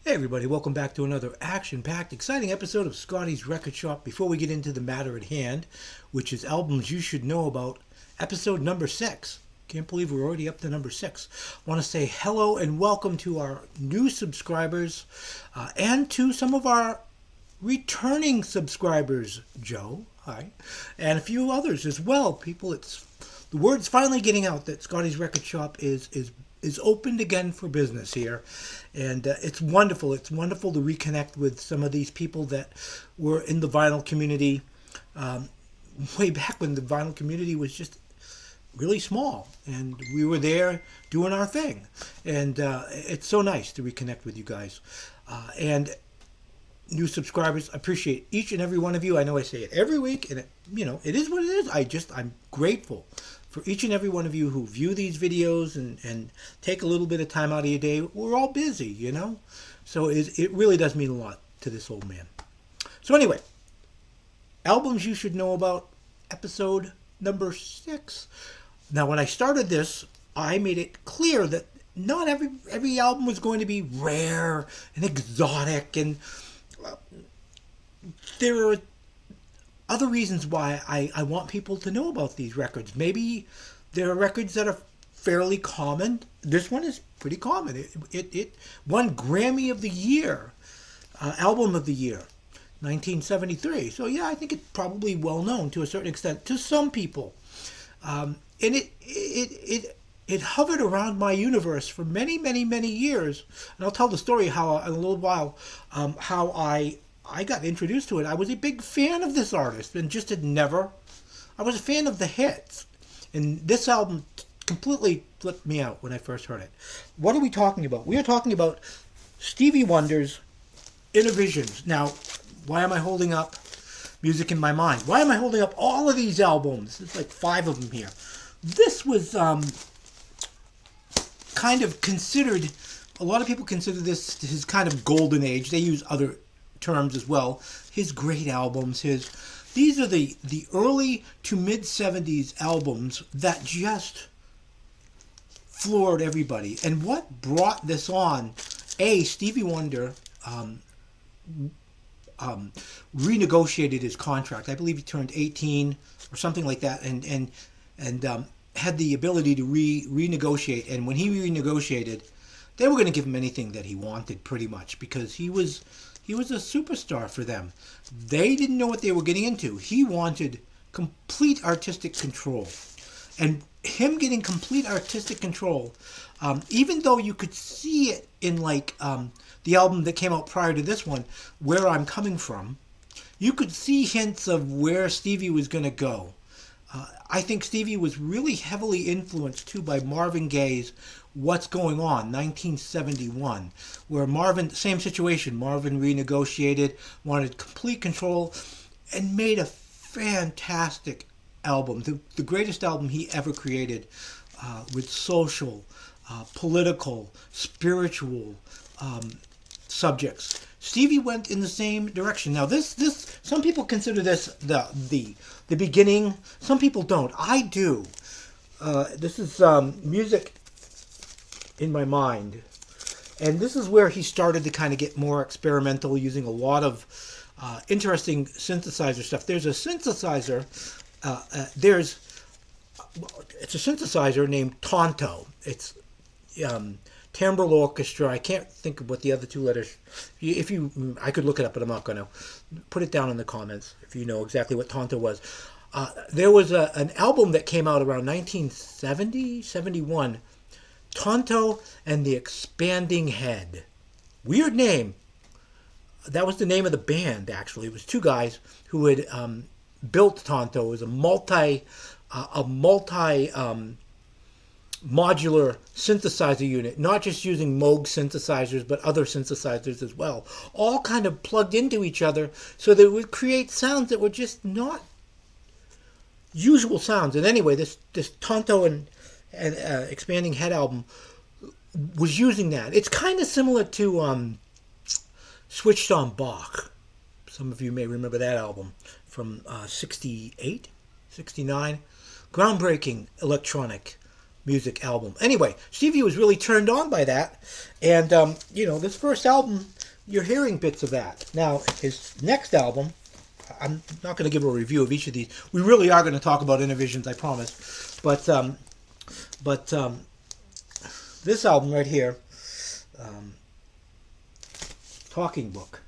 Hey everybody, welcome back to another action-packed, exciting episode of Scotty's Record Shop. Before we get into the matter at hand, which is albums you should know about, episode number 6. Can't believe we're already up to number 6. I want to say hello and welcome to our new subscribers and to some of our returning subscribers. Joe, hi, and a few others as well. People, the word's finally getting out that Scotty's Record Shop is opened again for business here, and it's wonderful. It's wonderful to reconnect with some of these people that were in the vinyl community way back when the vinyl community was just really small, and we were there doing our thing. And it's so nice to reconnect with you guys. And new subscribers, I appreciate each and every one of you. I know I say it every week, and it is what it is. I'm grateful for each and every one of you who view these videos and take a little bit of time out of your day. We're all busy, so it really does mean a lot to this old man. So anyway, albums you should know about, episode number 6. Now, when I started this, I made it clear that not every album was going to be rare and exotic, and there are other reasons why I want people to know about these records. Maybe there are records that are fairly common. This one is pretty common. It won Grammy of the Year, Album of the Year, 1973. So yeah, I think it's probably well known to a certain extent to some people. And it hovered around my universe for many, many, many years. And I'll tell the story how in a little while how I got introduced to it. I was a big fan of this artist and just I was a fan of the hits. And this album completely flipped me out when I first heard it. What are we talking about? We are talking about Stevie Wonder's Innervisions. Now, why am I holding up Music in My Mind? Why am I holding up all of these albums? There's like 5 of them here. This was kind of considered, a lot of people consider this his kind of golden age. They use other terms as well. His great albums, these are the early to mid 70s albums that just floored everybody. And what brought this on? Stevie Wonder renegotiated his contract. I believe he turned 18 or something like that, and had the ability to renegotiate. And when he renegotiated, they were going to give him anything that he wanted, pretty much, because he was a superstar for them. They didn't know what they were getting into. He wanted complete artistic control. And him getting complete artistic control, even though you could see it in the album that came out prior to this one, Where I'm Coming From, you could see hints of where Stevie was going to go. I think Stevie was really heavily influenced, too, by Marvin Gaye's What's Going On, 1971, where Marvin, same situation, Marvin renegotiated, wanted complete control, and made a fantastic album, the greatest album he ever created, with social, political, spiritual subjects. Stevie went in the same direction. Now, this some people consider this the beginning. Some people don't. I do. This is Music in My Mind, and this is where he started to kind of get more experimental, using a lot of interesting synthesizer stuff. There's a synthesizer. It's a synthesizer named Tonto. It's Timbral Orchestra. I can't think of what the other 2 letters. I could look it up, but I'm not going to. Put it down in the comments if you know exactly what Tonto was. There was an album that came out around 1970, 71. Tonto and the Expanding Head. Weird name. That was the name of the band, actually. It was 2 guys who had built Tonto. It was a multi modular synthesizer unit, not just using Moog synthesizers, but other synthesizers as well, all kind of plugged into each other so that it would create sounds that were just not usual sounds. And anyway, this Tonto and Expanding Head album was using that. It's kind of similar to Switched on Bach. Some of you may remember that album from 68, 69. Groundbreaking electronic music album. Anyway, Stevie was really turned on by that. And, this first album you're hearing bits of that. Now, his next album, I'm not going to give a review of each of these. We really are going to talk about Innervisions, I promise. But this album right here, Talking Book,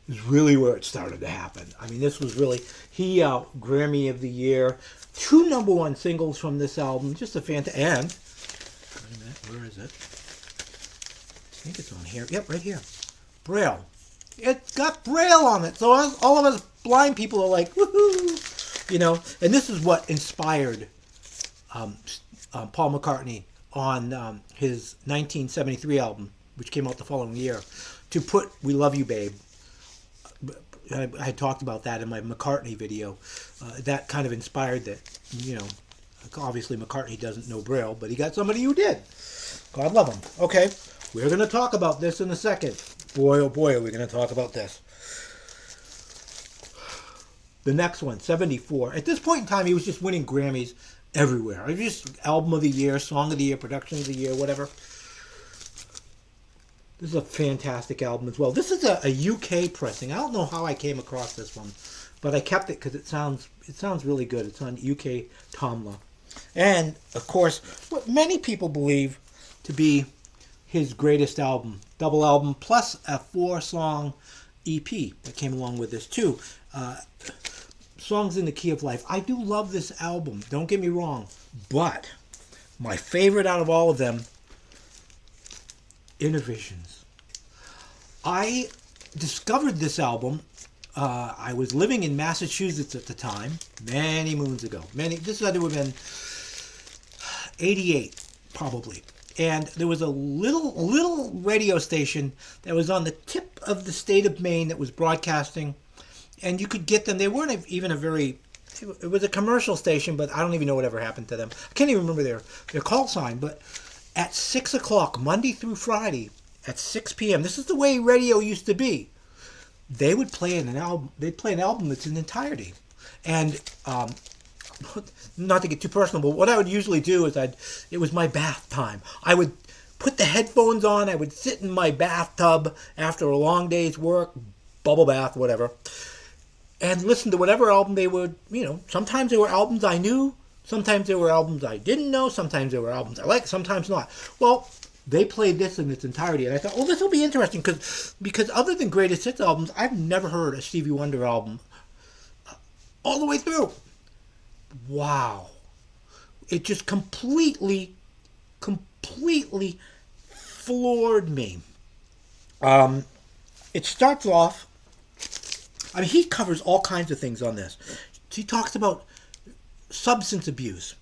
is really where it started to happen. I mean, this was really, Grammy of the Year, 2 #1 singles from this album, just a fantastic, and, wait a minute, where is it? I think it's on here. Yep, right here. Braille. It's got Braille on it, so all of us blind people are like, woohoo! You know, and this is what inspired Paul McCartney on his 1973 album, which came out the following year, to put We Love You, Babe. I had talked about that in my McCartney video. That kind of inspired that, you know, obviously McCartney doesn't know Braille, but he got somebody who did. God love him. Okay, we're going to talk about this in a second. Boy, oh boy, are we going to talk about this. The next one, 74. At this point in time, he was just winning Grammys everywhere. It was just Album of the Year, Song of the Year, Production of the Year, whatever. This is a fantastic album as well. This is a UK pressing. I don't know how I came across this one, but I kept it because it sounds really good. It's on UK Tomla. And, of course, what many people believe to be his greatest album, double album, plus a 4-song EP that came along with this too. Songs in the Key of Life. I do love this album, don't get me wrong, but my favorite out of all of them, Innervisions. I discovered this album. I was living in Massachusetts at the time, many moons ago. This had to have been 88, probably. And there was a little radio station that was on the tip of the state of Maine that was broadcasting, and you could get them. They weren't even it was a commercial station, but I don't even know whatever happened to them. I can't even remember their call sign, but at 6 o'clock, Monday through Friday, at 6 p.m., this is the way radio used to be. They would play an album. They'd play an album that's in entirety, and not to get too personal, but what I would usually do is it was my bath time. I would put the headphones on. I would sit in my bathtub after a long day's work, bubble bath, whatever, and listen to whatever album they would. You know, sometimes they were albums I knew. Sometimes they were albums I didn't know. Sometimes they were albums I liked. Sometimes not. Well, they played this in its entirety, and I thought, oh, this will be interesting because other than greatest hits albums, I've never heard a Stevie Wonder album all the way through. Wow. It just completely floored me. It starts off, I mean, he covers all kinds of things on this. He talks about substance abuse.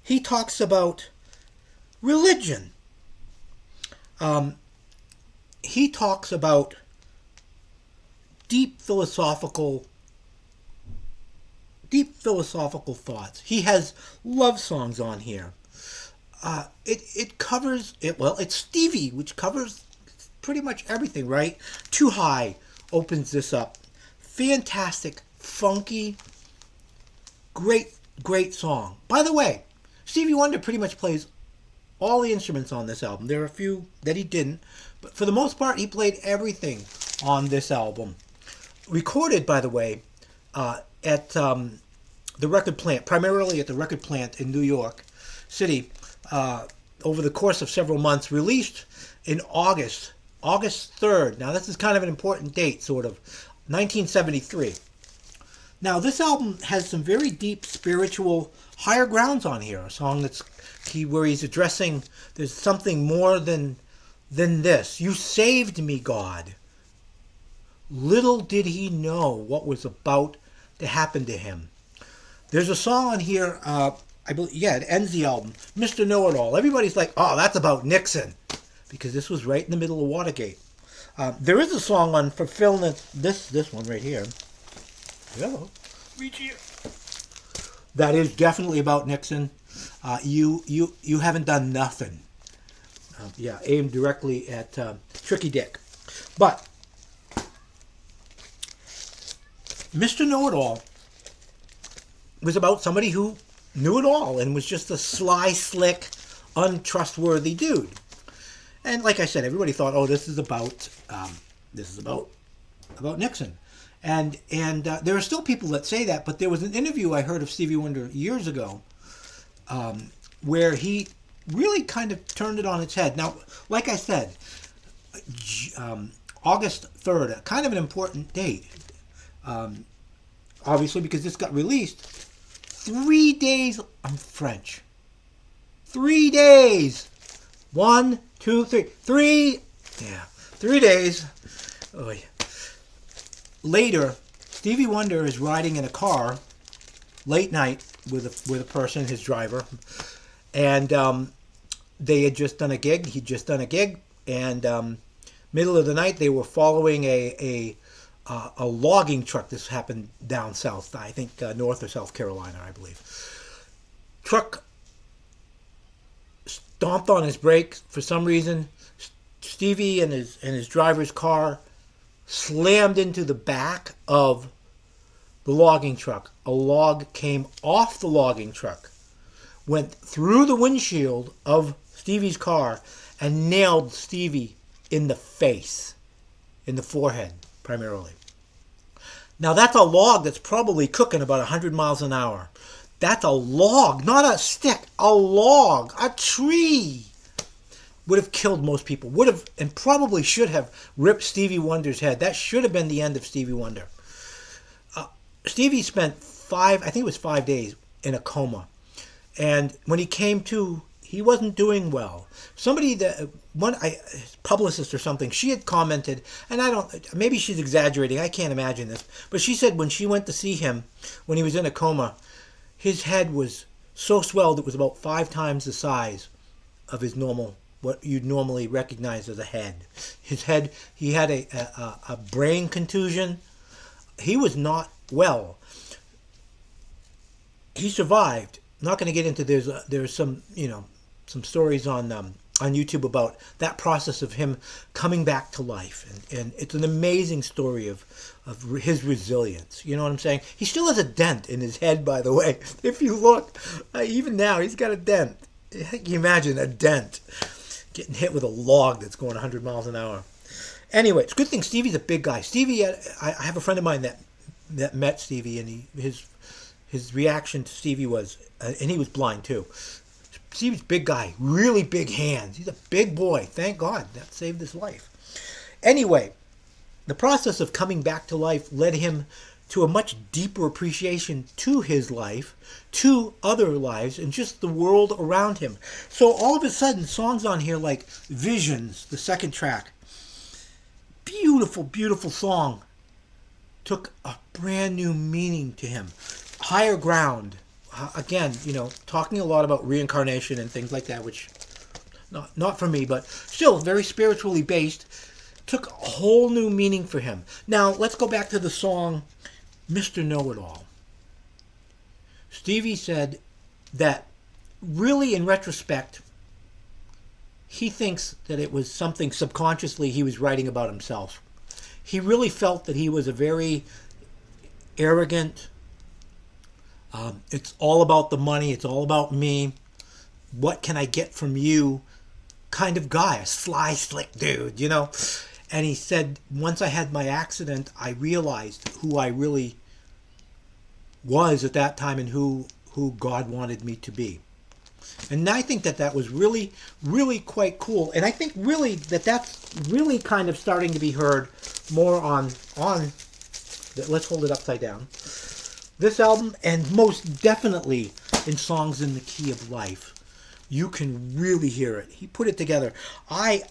He talks about religion. He talks about deep philosophical thoughts. He has love songs on here. It covers it. Well, it's Stevie, which covers pretty much everything, right? Too High opens this up. Fantastic, funky, great song. By the way, Stevie Wonder pretty much plays all the instruments on this album. There are a few that he didn't, but for the most part, he played everything on this album. Recorded, by the way, at the record plant, primarily at the record plant in New York City, over the course of several months, released in August 3rd. Now, this is kind of an important date, sort of, 1973. Now, this album has some very deep spiritual higher grounds on here. A song where he's addressing, there's something more than this. You saved me, God. Little did he know what was about to happen to him. There's a song on here, I believe, it ends the album, Mr. Know-It-All. Everybody's like, oh, that's about Nixon, because this was right in the middle of Watergate. There is a song on Fulfillment, this one right here. Hello. Reach here. That is definitely about Nixon. You haven't done nothing. Aimed directly at Tricky Dick. But Mr. Know-It-All was about somebody who knew it all and was just a sly, slick, untrustworthy dude. And like I said, everybody thought, oh, this is about This is about Nixon. And there are still people that say that, but there was an interview I heard of Stevie Wonder years ago where he really kind of turned it on its head. Now, like I said, August 3rd, kind of an important date, obviously, because this got released 3 days. I'm French. 3 days. 1, 2, 3. 3. Yeah, 3 days. Oh, yeah. Later, Stevie Wonder is riding in a car late night with a person, his driver, and they had just done a gig. He'd just done a gig, and middle of the night they were following a logging truck. This happened down south, I think North or South Carolina, I believe. Truck stomped on his brakes for some reason. Stevie and his driver's car slammed into the back of the logging truck. A log came off the logging truck, went through the windshield of Stevie's car, and nailed Stevie in the face, in the forehead primarily. Now that's a log that's probably cooking about 100 miles an hour. That's a log, not a stick, a log, a tree. Would have killed most people. Would have, and probably should have, ripped Stevie Wonder's head. That should have been the end of Stevie Wonder. Stevie spent 5 days in a coma. And when he came to, he wasn't doing well. Somebody, publicist or something, she had commented, and maybe she's exaggerating, I can't imagine this, but she said when she went to see him, when he was in a coma, his head was so swelled it was about 5 times the size of his normal, what you'd normally recognize as a head. His head, he had a brain contusion. He was not well. He survived. I'm not going to get into, there's some stories on YouTube about that process of him coming back to life, and it's an amazing story of his resilience. You know what I'm saying? He still has a dent in his head, by the way. If you look, even now he's got a dent. Can you imagine a dent? Getting hit with a log that's going 100 miles an hour. Anyway, it's a good thing Stevie's a big guy. Stevie, I have a friend of mine that met Stevie, and his reaction to Stevie was, and he was blind too. Stevie's a big guy, really big hands. He's a big boy. Thank God that saved his life. Anyway, the process of coming back to life led him to a much deeper appreciation to his life, to other lives, and just the world around him. So all of a sudden, songs on here like Visions, the second track, beautiful, beautiful song, took a brand new meaning to him. Higher Ground, again, talking a lot about reincarnation and things like that, which, not for me, but still very spiritually based, took a whole new meaning for him. Now, let's go back to the song Mr. Know-It-All. Stevie said that really, in retrospect, he thinks that it was something subconsciously he was writing about himself. He really felt that he was a very arrogant, it's all about the money, it's all about me, what can I get from you kind of guy, a sly, slick dude, And he said, once I had my accident, I realized who I really was at that time and who God wanted me to be. And I think that was really, really quite cool. And I think really that's really kind of starting to be heard more on let's hold it upside down. This album, and most definitely in Songs in the Key of Life, you can really hear it. He put it together. I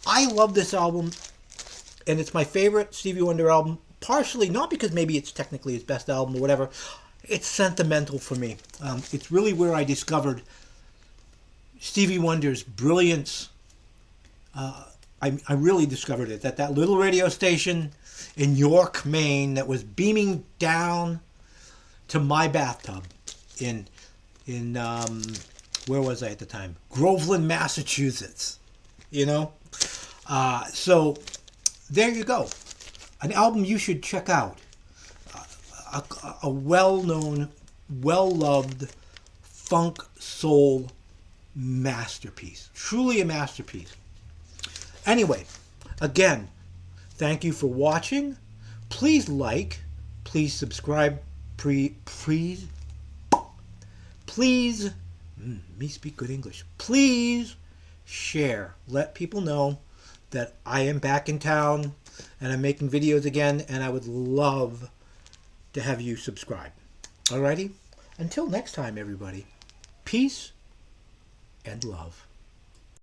love this album, and it's my favorite Stevie Wonder album, partially not because maybe it's technically his best album or whatever. It's sentimental for me. It's really where I discovered Stevie Wonder's brilliance. I really discovered it at that little radio station in York, Maine, that was beaming down to my bathtub in where was I at the time? Groveland, Massachusetts. So there you go. An album you should check out. A well-known, well-loved funk soul masterpiece. Truly a masterpiece. Anyway, again, Thank you for watching. Please like, please subscribe, please, me speak good English. Please share. Let people know that I am back in town and I'm making videos again, and I would love to have you subscribe. Alrighty? Until next time, everybody. Peace and love.